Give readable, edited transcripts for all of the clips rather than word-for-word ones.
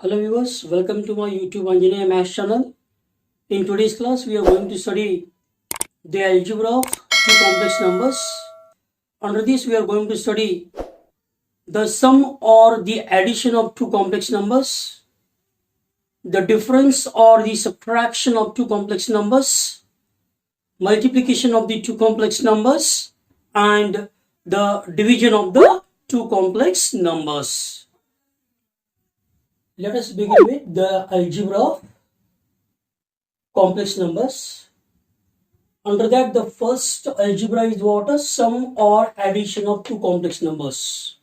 Hello viewers, welcome to my YouTube Anjaneya Maths channel. In today's class, we are going to study the algebra of two complex numbers. Under this, we are going to study the sum or the addition of two complex numbers, the difference or the subtraction of two complex numbers, multiplication of the two complex numbers, and the division of the two complex numbers. Let us begin with the algebra of complex numbers. Under that, the first algebra is what? A sum or addition of two complex numbers.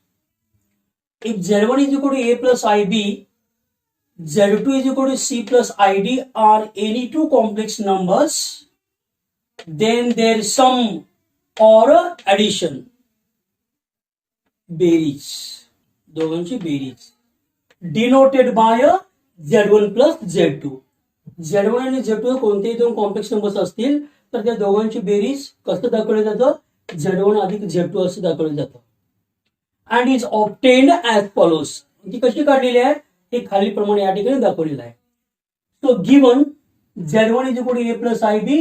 If Z1 is equal to A plus IB, Z2 is equal to C plus ID are any two complex numbers, then their sum or addition, berries, दोघांची berries, denoted by a Z1 plus Z2. Z1 आणि Z2 कोणतेही दोन complex numbers असतील तर त्या दोघांची berries कसं दाखवलं जातं? Z1 अधिक Z2 असं दाखवलं जातं. And is obtained as follows. ती कशी काढलेली आहे हे खालील प्रमाणे या ठिकाणी दाखवलेलं आहे. So given Z1 is equal to A plus IB,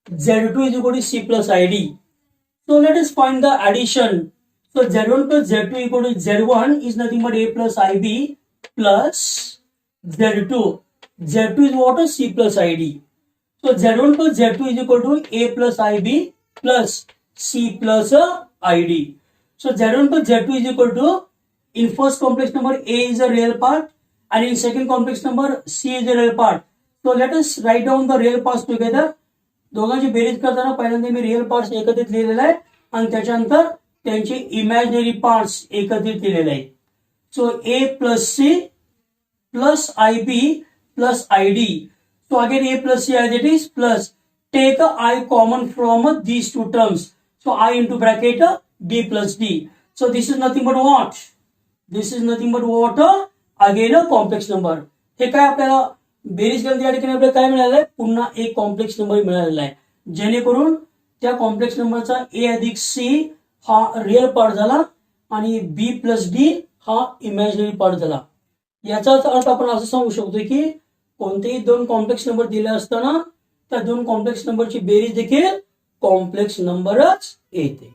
Z2 is equal to C plus ID. So let us find the addition. So Z1 plus Z2 equal to Z1 is nothing but A plus IB plus Z2. Z2 is what? C plus ID. So Z1 plus Z2 is equal to A plus IB plus C plus ID. So Z1 plus Z2 is equal to, in first complex number A is a real part and in second complex number C is a real part. So let us write down the real parts together. दोघांची berries करताना पहिल्यांदा मी real parts एकत्रित लिहिलेला आहे आणि त्याच्यानंतर त्यांचे imaginary parts एकत्रित लिहिलेले आहेत. सो A plus C plus IB plus ID. So again A plus C as it is plus take a I common from these two terms. So I into bracket B plus D. So this is nothing but what? This is nothing but what? Again a complex number. हे काय आपल्याला berries केल्यानंतर या ठिकाणी आपल्याला काय मिळालं आहे? पुन्हा एक कॉम्प्लेक्स नंबर मिळालेला आहे, जेणेकरून त्या कॉम्प्लेक्स नंबरचा A अधिक C हा रिअल पार्ट झाला आणि B प्लस D हा इमॅजिनरी पार्ट झाला. याचाच अर्थ आपण असं सांगू शकतो की कोणतेही दोन कॉम्प्लेक्स नंबर दिले असताना त्या दोन कॉम्प्लेक्स नंबरची बेरीज देखील कॉम्प्लेक्स नंबरच येते.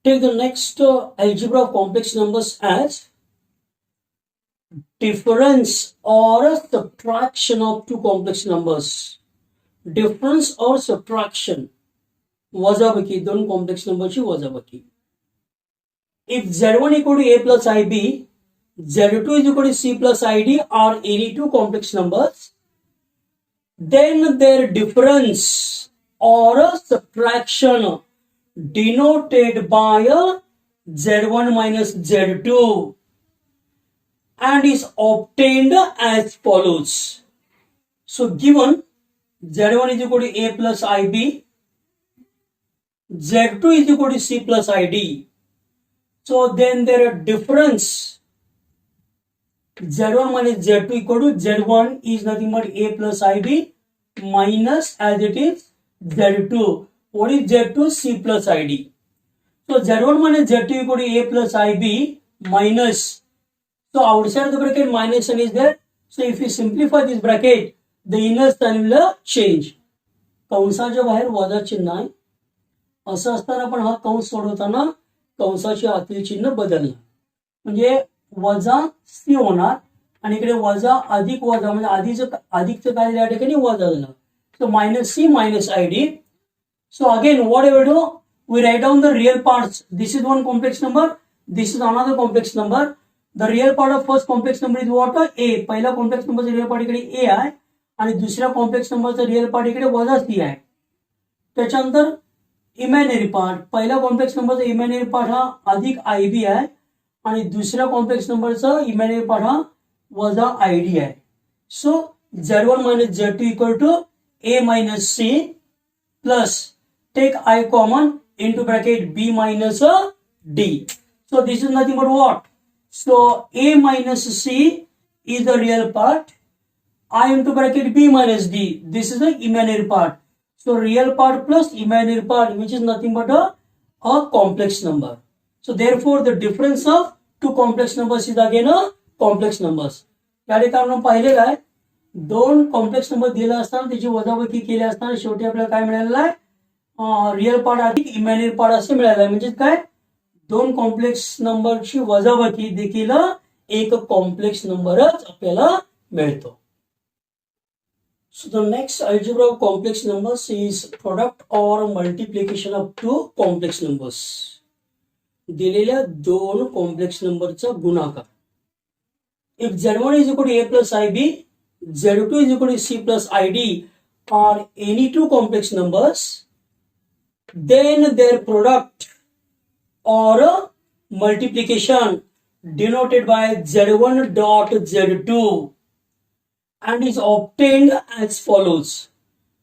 Take the next algebra of complex numbers as difference or subtraction of two complex numbers. Difference or subtraction, वजाबाकी, दोन कॉम्प्लेक्स नंबरची वजाबाकी. If Z1 equal to A plus IB, Z2 is equal to C plus ID are any two complex numbers, then their difference or subtraction denoted by a Z1 minus Z2 and is obtained as follows. So given Z1 is equal to A plus IB, Z2 is equal to C plus ID. So then their difference Z1 minus Z2 equal to Z1 is nothing but A plus IB minus as it is Z2. What is Z2? C plus ID. So Z1 minus Z2 equal to A plus IB minus, so outside the bracket minus sign is there. So if you simplify this bracket, the inner sign will change. कंसाच्या बाहेर वजा चिन्ह आहे असं असताना पण हा कंस सोडवताना कंसाचे आतील चिन्ह बदलणार, म्हणजे वजा C होणार आणि इकडे वजा अधिक वजा म्हणजे अधिकचं काय या ठिकाणी वजा झालं. So minus C minus ID. So again what I will do, we write down the real parts. This is one complex number, this is another complex number. The real part of first complex number is what? A. पहिला complex नंबरचा real part इकडे A आहे आणि दुसऱ्या complex नंबरचा real part इकडे वजा C आहे. त्याच्यानंतर इमॅजिनरी पार्ट, पहिला कॉम्प्लेक्स नंबरचा इमॅजिनरी पार्ट हा अधिक IB आहे आणि दुसऱ्या कॉम्प्लेक्स नंबरचा इमॅजिनरी पार्ट हा वजा ID आहे. सो Z1 minus Z2 equal to A minus C plus take I common into bracket B minus D. So this is nothing but what? So A minus C is the real part. I into bracket B minus D. This is the imaginary part. So real part plus imaginary part, which is nothing but a complex number. So therefore the difference of two complex numbers is again a complex numbers. या ठिकाणी आपण पाहिलेलं आहे दोन complex number दिला असताना त्याची वजाबाकी केली असताना शेवटी आपल्याला काय मिळालेलं आहे, रिअल पार्ट अधिक इमॅजिनरी पार्ट असे मिळालं आहे. म्हणजे काय, दोन कॉम्प्लेक्स नंबरची वजाबाकी देखील एक कॉम्प्लेक्स नंबरच आपल्याला मिळतो. So the next algebra of complex numbers is product or multiplication of two complex numbers. दिलेल्या दोन कॉम्प्लेक्स नंबरचा गुणाकार. If Z1 is equal to A plus IB, Z2 is equal to C plus ID are any two complex numbers, then their product or multiplication denoted by Z1 dot Z2 and is obtained as follows.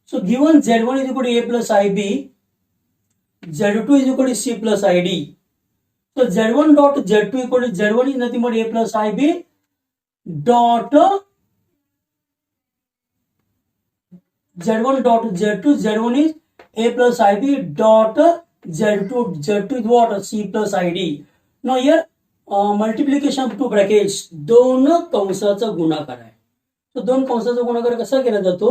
So given Z1 is equal to A plus IB, Z2 is equal to C plus ID. So Z1 dot Z2 equal to Z1 is nothing but A plus IB dot Z1 dot Z2, Z1 is A plus IB dot Z2, Z2 is what? C plus ID. Now here multiplication of two brackets, दोन कंसाचा गुणाकार आहे. तो दोन कंसाचा गुणाकार कसा केला जातो?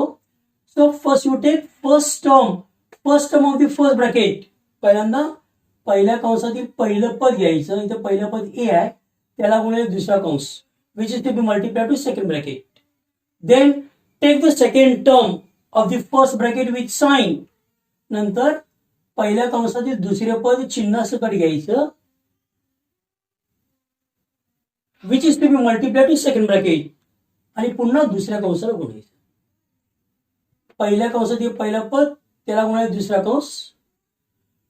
So first you take first term of the first bracket. पहिल्यांदा पहिल्या कंसातील पहिलं पद घ्यायचं. इथे पहिलं पद ए आहे, त्याला गुणिले दुसरा कंस which is to be multiply to second bracket. Then take the second term of the first bracket with sign. नंतर पहिल्या कंसातील दुसरे पद चिन्हासकट घ्यायचं which is to be multiply to second bracket आणि पुन्हा दुसऱ्या कंसाला गुणायचं. पहिल्या कंसातील पहिलं पद त्याला गुणिले दुसरा कंस,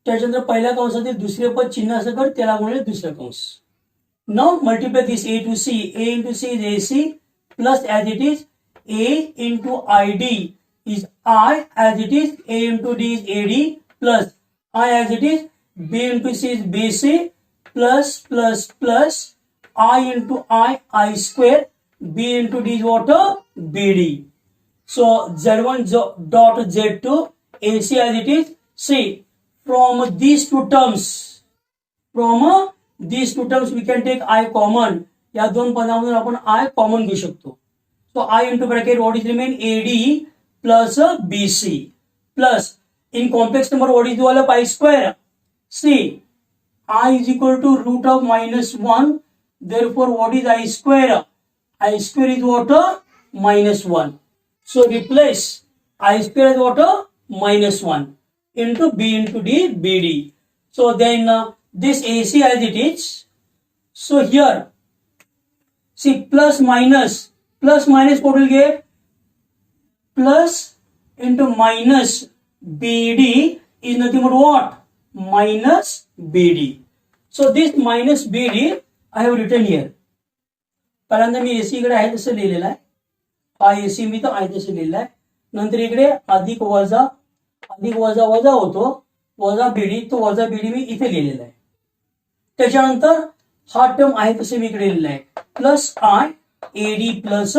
त्याच्यानंतर पहिल्या कंसातील दुसरे पद चिन्हासकट त्याला गुणिले दुसरा कंस. Now multiply this A to C. A into C is AC plus as it is A into ID is I as it is A into D is AD plus I as it is B into C is BC plus I into I square B into D is what? BD. So Z1 dot Z2 AC as it is. See, from these two terms we can take I common. या दोन पदामधून आपण I common घेऊ शकतो. So I into bracket what is remain AD plus BC plus in complex number what is the value of I square. See, I is equal to root of -1. Therefore what is I square? I square is what? -1. So replace I square as what? -1 into B into D, BD. So then this AC as it is. So here, see plus minus what will get? Plus into minus BD is nothing but what? Minus BD. So this minus BD I have written here. पहिल्यांदा मी AC इकडे आहे तसं लिहिलेलं आहे. हा AC मी तर आहे तसं लिहिलेलं आहे. नंतर इकडे अधिक वजा होतो, वजा बीडी, तो वजा बीडी मी इथे लिहिलेला आहे. त्याच्यानंतर हा टर्म आहे तसे मी इकडे लिहिलेला आहे plus I AD plus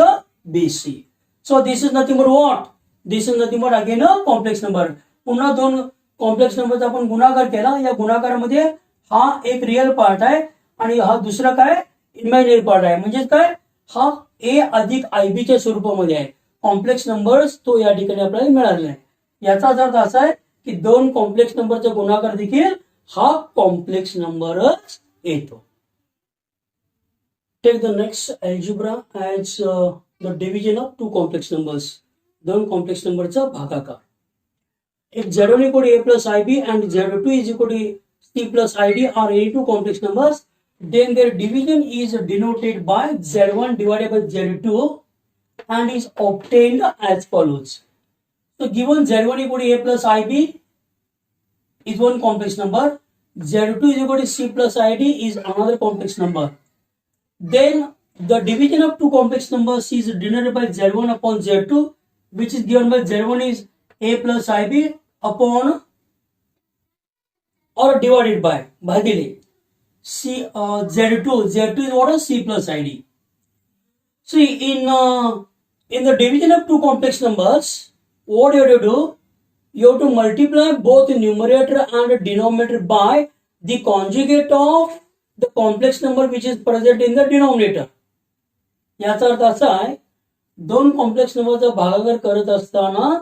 BC. So this is nothing but what? This is nothing but again a complex number. पुन्हा दोन कॉम्प्लेक्स नंबरचा आपण गुणाकार केला. या गुणाकारामध्ये हा एक रिअल पार्ट आहे आणि हा दुसरा काय इमॅजिनरी पार्ट आहे. म्हणजे काय, हा ए अधिक आयबी च्या स्वरूपामध्ये आहे. कॉम्प्लेक्स नंबर्स तो या ठिकाणी आपल्याला मिळालेला आहे. याचा अर्थ असा आहे की दोन कॉम्प्लेक्स नंबरचा गुणाकार देखील हा कॉम्प्लेक्स नंबरच येतो. Take the next algebra as the division of two complex numbers. दोन कॉम्प्लेक्स नंबरचा भागाकार. If Z1 equal to A plus IB and Z2 is equal to C plus ID are any two complex numbers, then their division is denoted by Z1 divided by Z2 and is obtained as follows. So given Z1 equal to A plus IB is one complex number, Z2 is equal to C plus ID is another complex number. Then the division of two complex numbers is denoted by Z1 upon Z2, which is given by Z1 is A plus IB upon or divided by भागिले C Z2 is what is C plus ID. See in the division of two complex numbers, what you have to do? You have to multiply both numerator and denominator by the conjugate of the complex number which is present in the denominator. याचा अर्थ असा आहे, दोन complex नंबरचा भागाकार करत असताना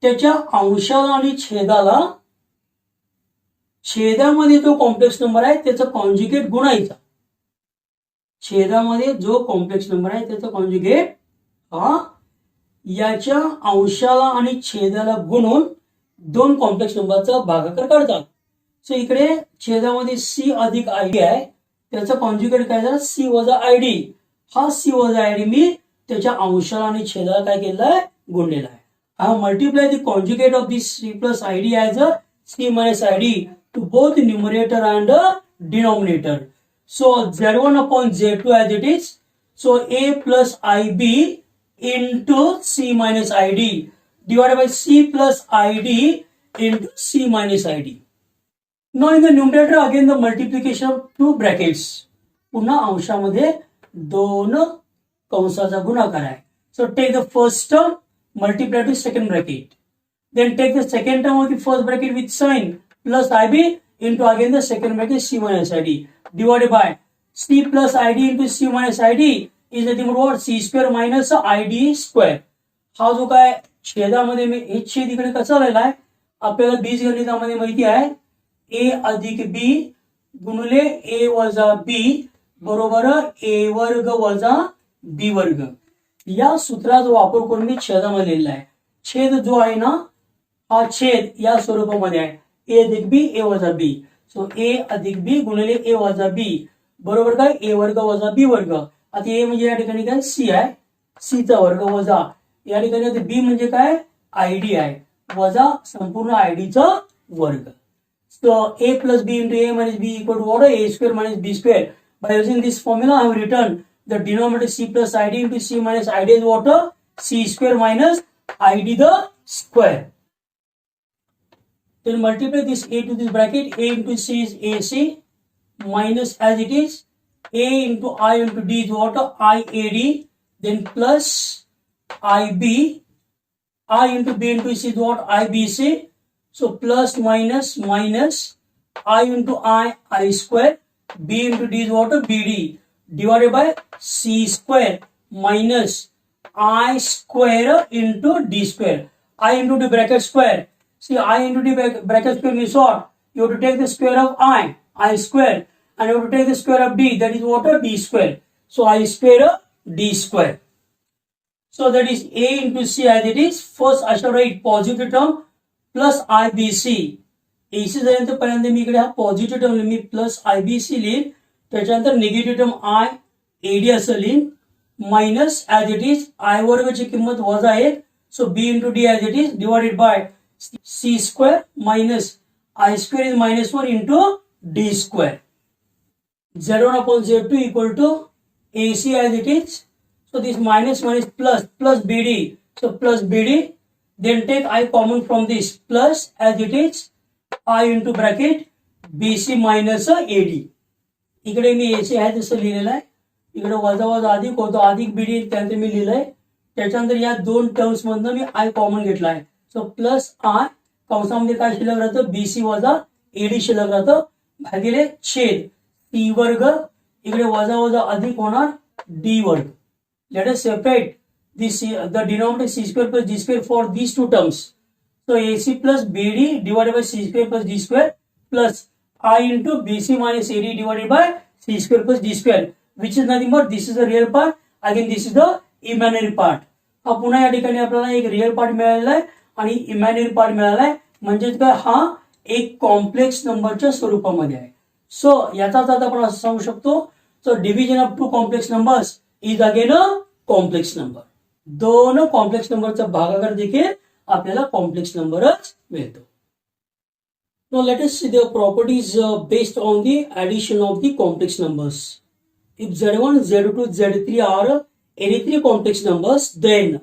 त्याच्या अंशाला आणि छेदाला, छेदामध्ये जो कॉम्प्लेक्स नंबर आहे त्याचा कॉन्जुगेट गुणायचा. छेदामध्ये जो कॉम्प्लेक्स नंबर आहे त्याचा कॉन्जुगेट हा याच्या अंशाला आणि छेदाला गुणून दोन कॉम्प्लेक्स नंबरचा भागाकार काढतात. सो इकडे छेदामध्ये सी अधिक आयडी आहे, त्याचा कॉन्जुगेट काय झाला, सी वजा आयडी. हा सी वजा आयडी मी त्याच्या अंशाला आणि छेदाला काय केलेला आहे, गुणलेला आहे. I multiply the conjugate of this C plus ID as a C minus ID to both the numerator and denominator. So Z1 upon Z2 as it is. So A plus IB into C minus ID divided by C plus ID into C minus ID. Now in the numerator again the multiplication of two brackets. पुन्हा अंशामध्ये दोन कंसाचा गुणाकार आहे. So take the first term, multiply to second bracket. Then take the second term of the first bracket with sign plus IB into again the second bracket C minus ID divided by C plus ID into C minus ID is nothing but what, C square minus ID square. हा जो काय छेदामध्ये मी हे छेद इकडे कसा लिहिला आहे, आपल्याला बीजगणितामध्ये माहिती आहे A अधिक B गुणिले A वजा B बरोबर A वर्ग वजा B वर्ग. या सूत्राचा वापर करून मी छेदामध्ये लिहिलेला आहे. छेद जो आहे ना, हा छेद या स्वरूपामध्ये आहे, ए अधिक बी ए वजा बी. सो ए अधिक बी गुणिले ए वजा बी बरोबर काय, ए वर्ग वजा बी वर्ग. आता ए म्हणजे या ठिकाणी काय, सी आहे, सी चा वर्ग वजा या ठिकाणी आता बी म्हणजे काय, आयडी आहे, वजा संपूर्ण आयडीचा वर्ग. So A plus B into A minus B equal to what, A square minus B square. By using this formula I have return the denominator C plus ID into C minus ID is what? C square minus ID the square. Then multiply this A to this bracket. A into C is AC minus as it is A into I into D is what? IAD. Then plus IB. I into B into C is what? IBC. So plus minus minus I into I square. B into D is what? BD. Divided by C square minus I square into D square. I into the bracket square. See, I into the bracket square means what? You have to take the square of I square, and you have to take the square of D, that is what? D square. So I square D square. So that is A into C as it is. First I shall write positive term plus IBC. AC झाल्यानंतर पहिल्यांदा मी इकडे हा positive term मी plus IBC लिहिल, त्याच्यानंतर negative term I AD असं लिहिन, minus as it is I वर्गची किंमत वजा 1. So B into D as it is divided by C square minus I square is -1 into D square. Z1 upon Z2 equal to AC as it is. So this minus minus plus BD. So plus BD. Then take I common from this plus as it is I into bracket BC minus AD. इकडे मी AC आहे तसं लिहिलेलं आहे, इकडे वजा वजा अधिक होतो, अधिक बीडी त्यानंतर मी लिहिलंय. त्याच्यानंतर या दोन टर्म्स मधनं मी आय कॉमन घेतला आहे. सो प्लस आय कंसामध्ये काय शिल्लक राहतं, बीसी वजा एडी शिल्लक राहतं भागिले छेद टी वर्ग, इकडे वजा वजा अधिक होणार डी वर्ग. Let us separate this the denominator C square plus D square for these two terms. So AC plus BD divided by C square plus D square plus I into BC minus AD divided by C square plus D square, which is nothing but this is the real part, again this is the imaginary part. हा पुन्हा या ठिकाणी आपल्याला एक real part मिळालेला आहे आणि imaginary part मिळाला आहे, म्हणजेच काय हा एक कॉम्प्लेक्स नंबरच्या स्वरूपामध्ये आहे. सो याचाच अर्थ आपण असं सांगू शकतो, so division of two complex numbers is again a complex number. दोन कॉम्प्लेक्स नंबरचा भागाकार देखील आपल्याला कॉम्प्लेक्स नंबरच मिळतो. Now let us see the properties based on the addition of the complex numbers. If Z1, Z2, Z3 are any three complex numbers, then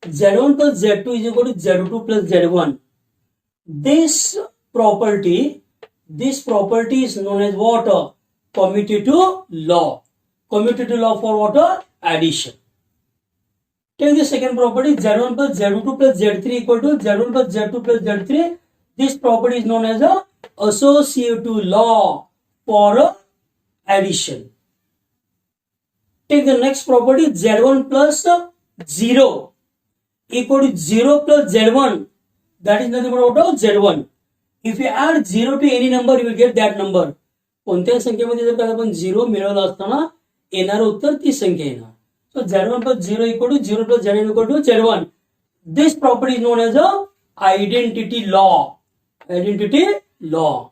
Z1 plus Z2 is equal to Z2 plus Z1. This property is known as what? Commutative law. Commutative law for what? Addition. Take the second property, Z1 plus Z2 plus Z3 equal to Z1 plus Z2 plus Z3. This property is known as a associative law for addition. Take the next property Z1 plus 0 equal to 0 plus Z1. That is nothing but what? Z1. If you add 0 to any number, you will get that number. कोणत्याही संख्येमध्ये जर का आपण 0 मिळवला असताना येणारं उत्तर ती संख्या येणार. So Z1 plus 0 equal to 0 plus Z1 equal to Z1. This property is known as a identity law. Identity law.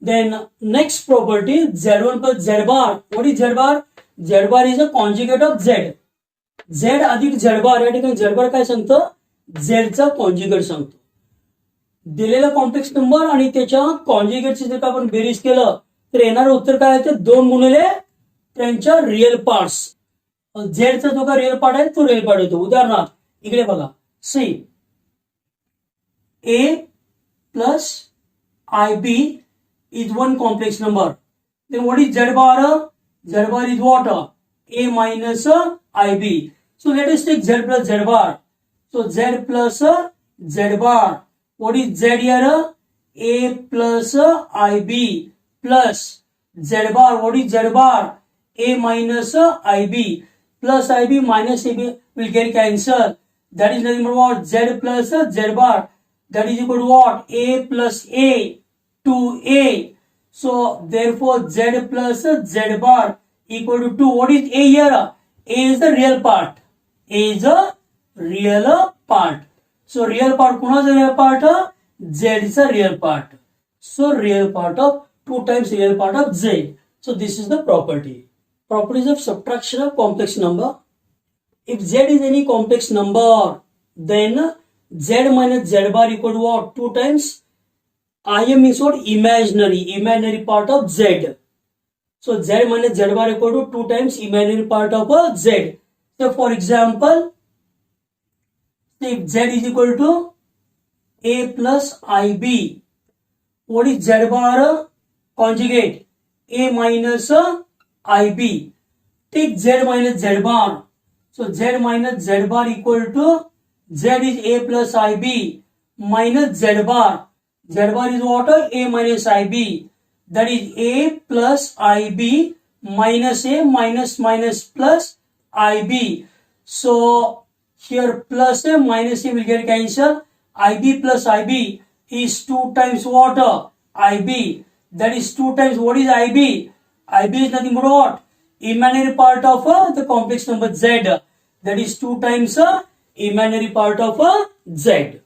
Then next property Z1 plus Z bar. What is Z bar? Z bar is a conjugate of Z. Z अधिक Z bar. या ठिकाणी Z bar काय सांगतं? Z चा conjugate सांगतो. दिलेला complex number आणि त्याच्या कॉन्जुगेटची जर का आपण बेरीज केलं तर येणारं उत्तर काय आहे? 2 गुणिले त्यांच्या रिअल पार्ट्स. झेडचा जो का रिअल पार्ट आहे तो रिअल पार्ट येतो. उदाहरणार्थ इकडे बघा, see A plus I B is one complex number. Then what is Z bar? Z bar is what? A minus I B. So let us take Z plus Z bar. So Z plus Z bar. What is Z here? A plus IB plus Z bar. What is Z bar? A minus IB plus IB minus AB will get cancelled. That is nothing but what? Z plus Z bar. That is equal to what? A plus A to A. So therefore Z plus Z bar equal to 2. What is A here? A is the real part. A is a real part. So real part कुणाचा real part? Z is a real part. So real part of 2 times real part of Z. So this is the property. Properties of subtraction of complex number. If Z is any complex number, then Z minus Z bar equal to what? 2 times IM means what? Imaginary part of Z. So Z minus Z bar equal to 2 times imaginary part of Z. So for example, if Z is equal to A plus IB, what is Z bar? Conjugate A minus IB. Take Z minus Z bar. So Z minus Z bar equal to Z is A plus IB minus Z bar. Z bar is what? A minus IB. That is A plus IB minus A minus plus IB. So here plus A minus A will get cancelled. IB plus IB is 2 times what? IB. That is 2 times what is IB? IB is nothing but what? Imaginary part of the complex number Z. That is 2 times imaginary part of Z.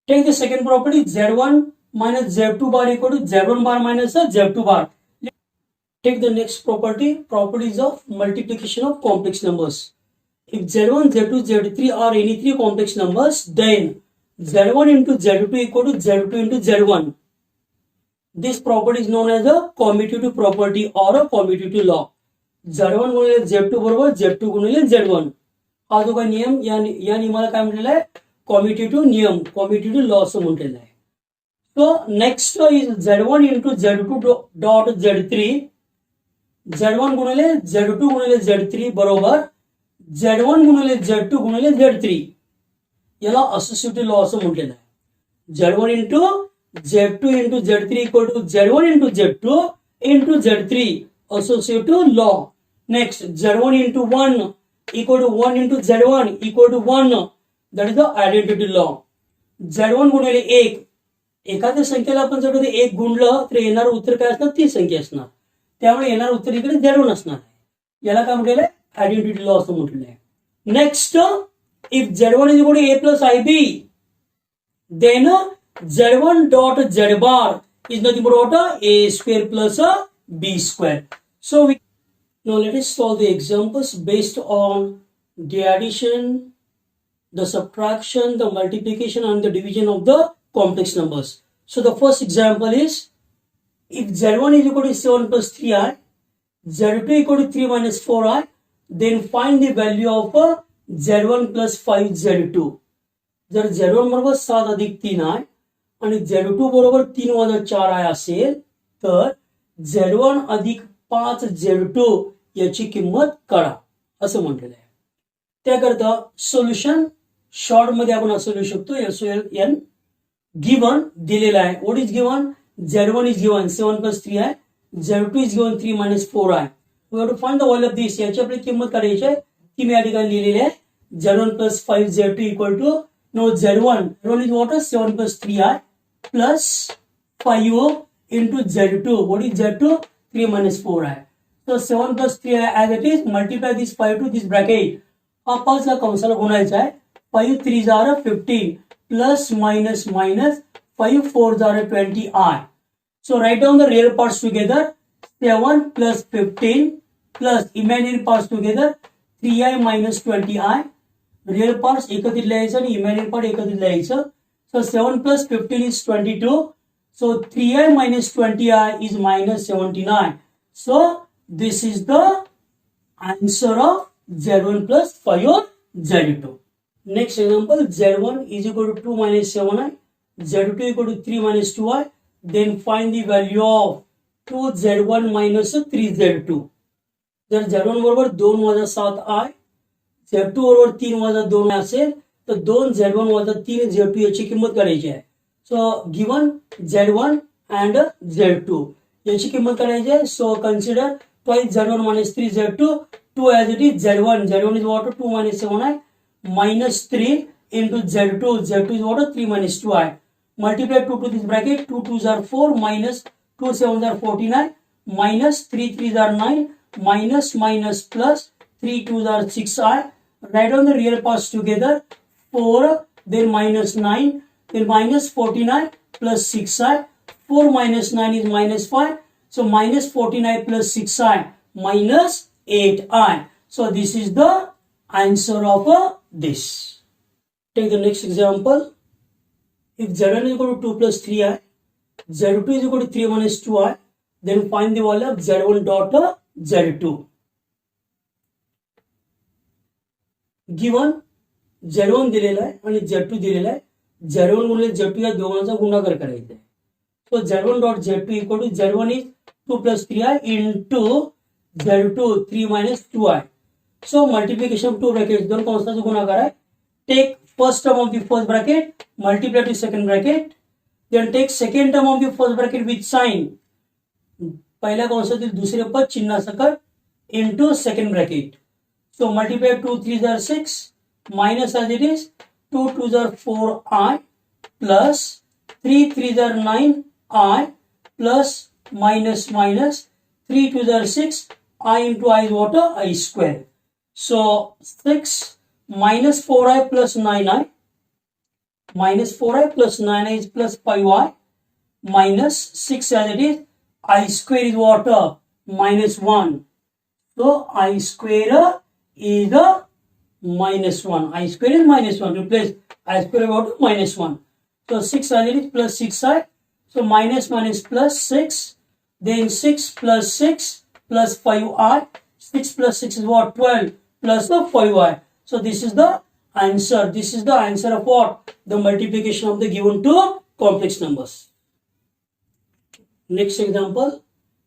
Take the second property Z1 minus Z2 bar equal to Z1 bar minus Z2 bar. Take the next property, properties of multiplication of complex numbers. If Z1, Z2, Z3 are any 3 complex numbers, then Z1 into Z2 equal to Z2 into Z1. This property is known as a commutative property or a commutative law. Z1 गुणिले Z2 बरोबर Z2 गुणिले Z1. हा जो काही नियम या नियमाला काय म्हटलेला आहे? कॉम्युटेटिव्ह नियम, कॉम्युटेटिव्ह लॉ असं म्हटलेलं आहे. So next is Z1 into Z2 dot Z3. Z1 गुणिले Z2 गुणिले Z3 बरोबर Z1 गुणिले Z2 गुणिले Z3. याला असोसिएटिव्ह लॉ असं म्हटलेलं आहे. Z1 into Z2 into Z3 equal to Z1 into Z2 into Z3 associative law. Next Z1 into 1 equal to 1 into Z1 equal to 1. That is the identity law. Z1 गुणिले 1. एखाद्या संख्येला आपण जर कधी 1 गुणलं तर येणारं उत्तर काय असणार? ती संख्या असणार. त्यामुळे येणारं उत्तर इकडे Z1 असणार आहे. याला काय म्हटलेलं आहे? आयडेंटिटी लॉ असं म्हटलेलं आहे. Next if Z1 is equal to A plus IB, then Z1 dot Z bar is nothing but what? A square plus B square. So now let us solve the examples based on the addition, the subtraction, the multiplication and the division of the complex numbers. So the first example is if Z1 is equal to 7 plus 3i, Z2 equal to 3 minus 4i, then find the value of Z1 plus 5 Z2. जर Z1 बरोबर 7 अधिक 3 आहे आणि Z2 बरोबर 3 वजा 4 आहे असेल तर Z1 अधिक 5 Z2 याची किंमत काढा असं म्हटलेलं आहे. त्याकरता सोल्युशन शॉर्ट मध्ये आपण असं लिहू शकतो SOLN. गिवन दिलेला आहे. What is given? Z1 is given 7 plus 3 आहे. Z2 इज गिवन 3 minus 4 आहे. We have to find the value of this. याची आपली किंमत काढायची आहे ती मी या ठिकाणी लिहिलेली आहे. Z1 plus 5 Z2 equal to no Z1 is what 7 plus 3i plus 5 into Z2. What is Z2? 3 minus 4i. So 7 plus 3i as it is, multiply this 5 to this bracket. हा 5 ला कंसाला गुणायचा आहे. 5 3s are 15 plus minus minus 5 4s are 20i. So write down the real parts together. 7 plus 15 plus imaginary parts together 3i minus 20i. Real parts एकत्रित लिहायचं आणि imaginary part एकत्रित लिहायचं. So 7 plus 15 is 22. So 3i minus 20i is minus 79. So this is the answer of Z1 plus 5 or Z2. Next example, Z1 is equal to 2 minus 7i, Z2 equal to 3 minus 2i. Then find the value of 2Z1 minus 3Z2. जर Z1 बरोबर 2 वजा 7i, Z2 बरोबर 3 वजा 2 असेल तर 2Z1 वजा 3Z2 याची किंमत काढायची आहे. So given Z1 and Z2 याची किंमत काढायची आहे. So consider twice Z1 minus 3 Z2. 2 as it is Z1 is what 2 minus 7i minus 3 into Z2 is what 3 minus 2i. Multiply 2 to this bracket. 2 2s are 4 minus 2 7s are 49 minus 3 3s are 9 minus minus plus 3 2s are 6i. Write down the real parts together. 4 then minus 9 then minus 49 plus 6i. 4 minus 9 is minus 5. So minus 49 plus 6i minus 8i. So this is the answer of this. Take the next example. If Z1 is equal to 2 plus 3i, Z2 is equal to 3 minus 2i, then find the value of Z1 dot Z2. Given Z1 दिलेला आहे आणि Z2 दिलेला आहे. Z1 गुणिले Z2 या दोघांचा गुणाकार करायचा आहे. So Z1 dot Z2 equal to Z1 is 2 plus 3i into Z2 3 minus 2i. So multiplication of two brackets, दोन कंसाचा गुणाकार आहे. Take first term of the first bracket, multiply to second bracket, then take second term of the first bracket with sign. पहिल्या कंसातील दुसरे पद चिन्हासकट into second bracket. So multiply 2 3s are 6 minus as it is 2 2s are 4i plus 3 3s are 9i plus minus minus 3 2s are 6 I into I is what I square. So 6 minus 4i plus 9i minus 4i plus 9i is plus 5i minus 6 as it is I square is what minus 1. So I square is minus 1. I square is minus 1. Replace I square about minus 1. So 6 as it is plus 6i. So minus minus plus 6. Then 6 plus 6 plus 5i. 6 plus 6 is what? 12 plus the 5i. So this is the answer. This is the answer of what? The multiplication of the given two complex numbers. Next example.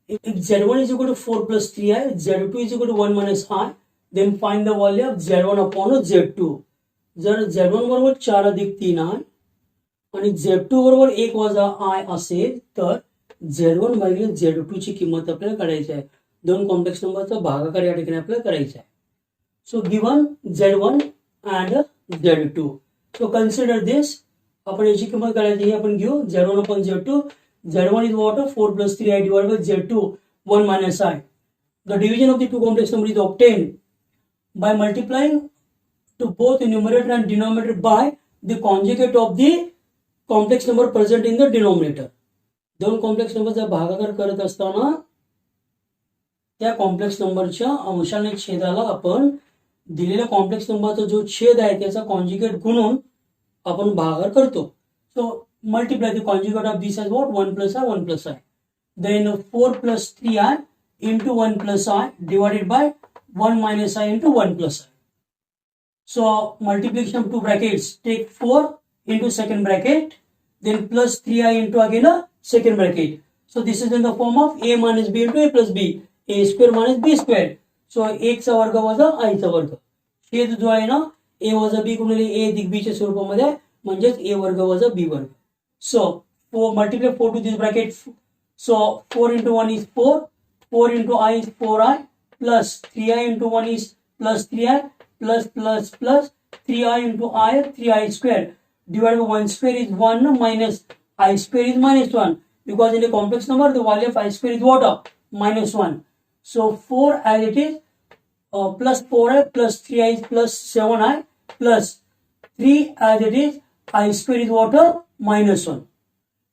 If Z1 is equal to 4 plus 3i, Z2 is equal to 1 minus i, then find the value of Z1 upon Z2. जर Z1 बरोबर 4 अधिक 3i आणि Z2 बरोबर 1 वजा i असेल तर Z1 भागिले Z2 ची किंमत आपल्याला काढायची आहे. दोन कॉम्प्लेक्स नंबरचा भागाकार या ठिकाणी आपल्याला करायचा आहे. So given Z1 and Z2. So consider this. आपण याची किंमत काढायची आपण घेऊ Z1 upon Z2. Z1 is what? 4 plus 3i divided by Z2 1 minus i. The division of the two complex numbers is obtained by multiplying to both the numerator and denominator by the conjugate of the complex number present in the denominator. दोन complex नंबरचा भागाकार करत असताना त्या complex नंबरच्या अंशाने छेदाला आपण दिलेल्या complex नंबरचा जो छेद आहे त्याचा कॉन्जुगेट गुणून आपण भागाकार करतो. सो multiply the conjugate of this as what? 1 plus i. Then 4 plus 3i into 1 plus i divided by 1 minus i into 1 plus i. So multiplication of two brackets. Take 4 into second bracket. Then plus 3i into again a second bracket. So this is in the form of a minus b into a plus b. A square minus b square. So 1 चा वर्ग वजा i चा वर्ग. छेद जो आहे ना a वजा b गुणिले a अधिक b च्या स्वरूपामध्ये म्हणजेच a वर्ग वजा b वर्ग. So 4 multiply 4 to this bracket. So 4 into 1 is 4. 4 into I is 4i plus 3i into 1 is plus 3i plus 3i into I 3i square divided by 1 square is 1 minus I square is minus 1 because in a complex number the value of I square is what? Minus 1. So 4 as it is plus 4i plus 3i is plus 7i plus 3 as it is I square is what? Minus 1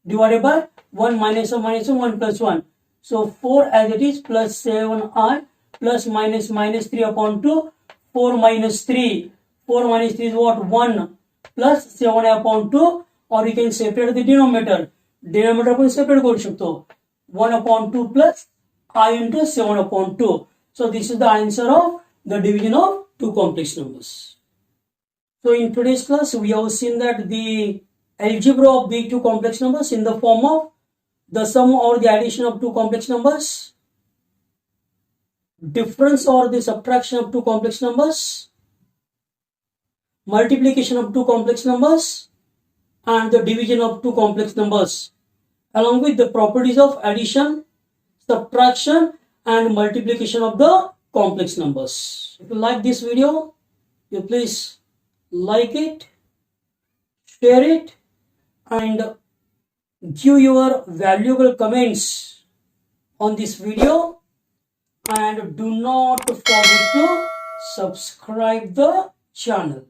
divided by 1 minus 1 plus 1. So 4 as it is plus 7i plus minus 3 upon 2. 4 minus 3. 4 minus 3 is what? 1 plus 7i upon 2, or you can separate the denominator. Denominator आपण separate करू शकतो. 1 upon 2 plus I into 7 upon 2. So this is the answer of the division of two complex numbers. So in today's class we have seen that the algebra of the two complex numbers in the form of the sum or the addition of two complex numbers, difference or the subtraction of two complex numbers, multiplication of two complex numbers, and the division of two complex numbers, along with the properties of addition, subtraction, and multiplication of the complex numbers. If you like this video, you please like it, share it, and give your valuable comments on this video, and do not forget to subscribe the channel.